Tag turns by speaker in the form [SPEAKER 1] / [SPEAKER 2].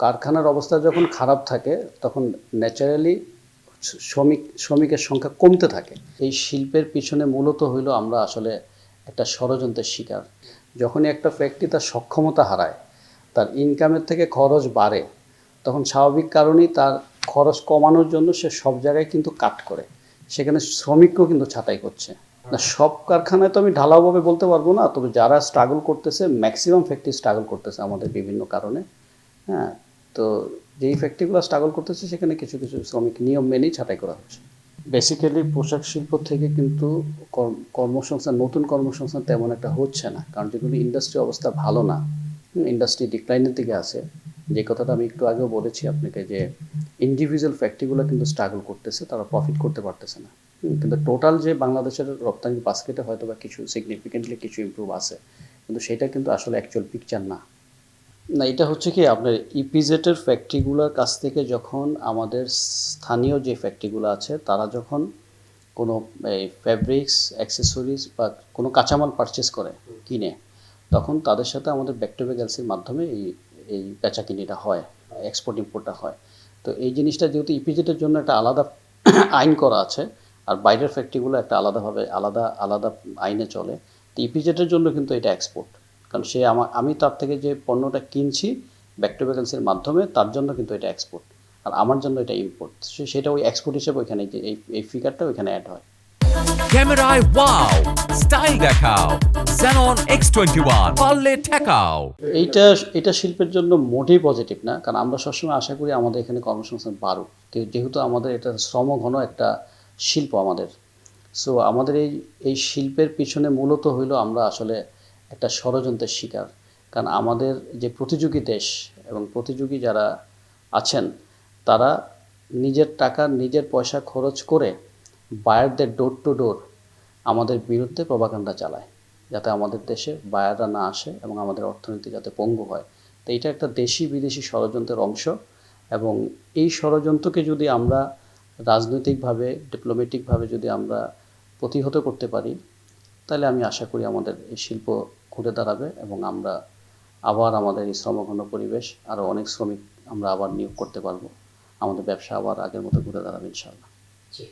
[SPEAKER 1] কারখানার অবস্থা যখন খারাপ থাকে তখন ন্যাচারালি শ্রমিকের সংখ্যা কমতে থাকে। এই শিল্পের পিছনে মূলত হইল আমরা আসলে একটা ষড়যন্ত্রের শিকার। যখনই একটা ফ্যাক্টরি তার সক্ষমতা হারায়, তার ইনকামের থেকে খরচ বাড়ে, তখন স্বাভাবিক কারণেই তার খরচ কমানোর জন্য সে সব জায়গায় কিন্তু কাট করে, সেখানে শ্রমিককেও কিন্তু ছাঁটাই করছে। না, সব কারখানায় তো আমি ঢালাওভাবে বলতে পারবো না, তবে যারা স্ট্রাগল করতেছে, ম্যাক্সিমাম ফ্যাক্টরি স্ট্রাগল করতেছে আমাদের বিভিন্ন কারণে। হ্যাঁ, তো যেই ফ্যাক্টরিগুলো স্ট্রাগল করতেছে সেখানে কিছু কিছু শ্রমিক নিয়ম মেনেই ছাঁটাই করা হচ্ছে। বেসিক্যালি পোশাক শিল্প থেকে কিন্তু কর্মসংস্থান, নতুন কর্মসংস্থান তেমন একটা হচ্ছে না, কারণ যেগুলো ইন্ডাস্ট্রি অবস্থা ভালো না, ইন্ডাস্ট্রি ডিক্লাইনের দিকে আছে। যে কথাটা আমি একটু আগেও বলেছি আপনাকে, যে ইন্ডিভিজুয়াল ফ্যাক্টরিগুলো কিন্তু স্ট্রাগল করতেছে, তারা প্রফিট করতে পারতেছে না। কিন্তু টোটাল যে বাংলাদেশের রপ্তানি বাস্কেটে হয়তো বা কিছু সিগনিফিকেন্টলি কিছু ইমপ্রুভ আছে, কিন্তু সেটা কিন্তু আসলে অ্যাকচুয়াল পিকচার না। না, এটা হচ্ছে কি, আপনার ইপিজেটের ফ্যাক্টরিগুলোর কাছ থেকে যখন আমাদের স্থানীয় যে ফ্যাক্টরিগুলো আছে তারা যখন কোনো এই ফ্যাব্রিক্স, অ্যাক্সেসরিজ বা কোনো কাঁচামাল পারচেস করে, কিনে, তখন তাদের সাথে আমাদের ব্যাক টু ব্যাক এলসির মাধ্যমে এই বেচাকিনিটা হয়, এক্সপোর্ট ইম্পোর্টটা হয়। তো এই জিনিসটা যেহেতু ইপিজেটের জন্য একটা আলাদা আইন করা আছে, আর বাইরের ফ্যাক্টরিগুলো একটা আলাদাভাবে আলাদা আলাদা আইনে চলে, তো ইপিজেটের জন্য কিন্তু এটা এক্সপোর্ট। কারণ সে আমি তার থেকে যে পণ্যটা কিনছি ব্যাক টু ব্যাক এলসির মাধ্যমে, তার জন্য কিন্তু এটা এক্সপোর্ট, আর আমার জন্য এটা ইম্পোর্ট। সেটা ওই এক্সপোর্ট হিসেবে ওইখানে যে এই ফিগারটা ওইখানে অ্যাড হয়।
[SPEAKER 2] ক্যামেরায় ওয়াও, স্টাইল দেখাও, Xenon X21 পারলে ঠেকাও।
[SPEAKER 1] এইটা এটা শিল্পের জন্য মোটেই পজিটিভ না, কারণ আমরা সবসময় আশা করি আমাদের এখানে কর্মসংস্থান বাড়ুক, যেহেতু আমাদের এটা শ্রমঘন একটা শিল্প আমাদের। সো আমাদের এই শিল্পের পিছনে মূলত হইল আমরা আসলে একটা ষড়যন্ত্রের শিকার। কারণ আমাদের যে প্রতিযোগী দেশ এবং প্রতিযোগী যারা আছেন, তারা নিজের টাকা, নিজের পয়সা খরচ করে বায়ারদের ডোর টু ডোর আমাদের বিরুদ্ধে প্রপাগান্ডা চালায়, যাতে আমাদের দেশে বায়াররা না আসে এবং আমাদের অর্থনীতি যাতে পঙ্গু হয়। তো এটা একটা দেশি বিদেশি ষড়যন্ত্রের অংশ, এবং এই ষড়যন্ত্রকে যদি আমরা রাজনৈতিকভাবে, ডিপ্লোম্যাটিকভাবে যদি আমরা প্রতিহত করতে পারি, তাহলে আমি আশা করি আমাদের এই শিল্প ঘুরে দাঁড়াবে এবং আমরা আবার আমাদের এই শ্রমঘন পরিবেশ, আরও অনেক শ্রমিক আমরা আবার নিয়োগ করতে পারবো, আমাদের ব্যবসা আবার আগের মতো ঘুরে দাঁড়াবে ইনশাআল্লাহ।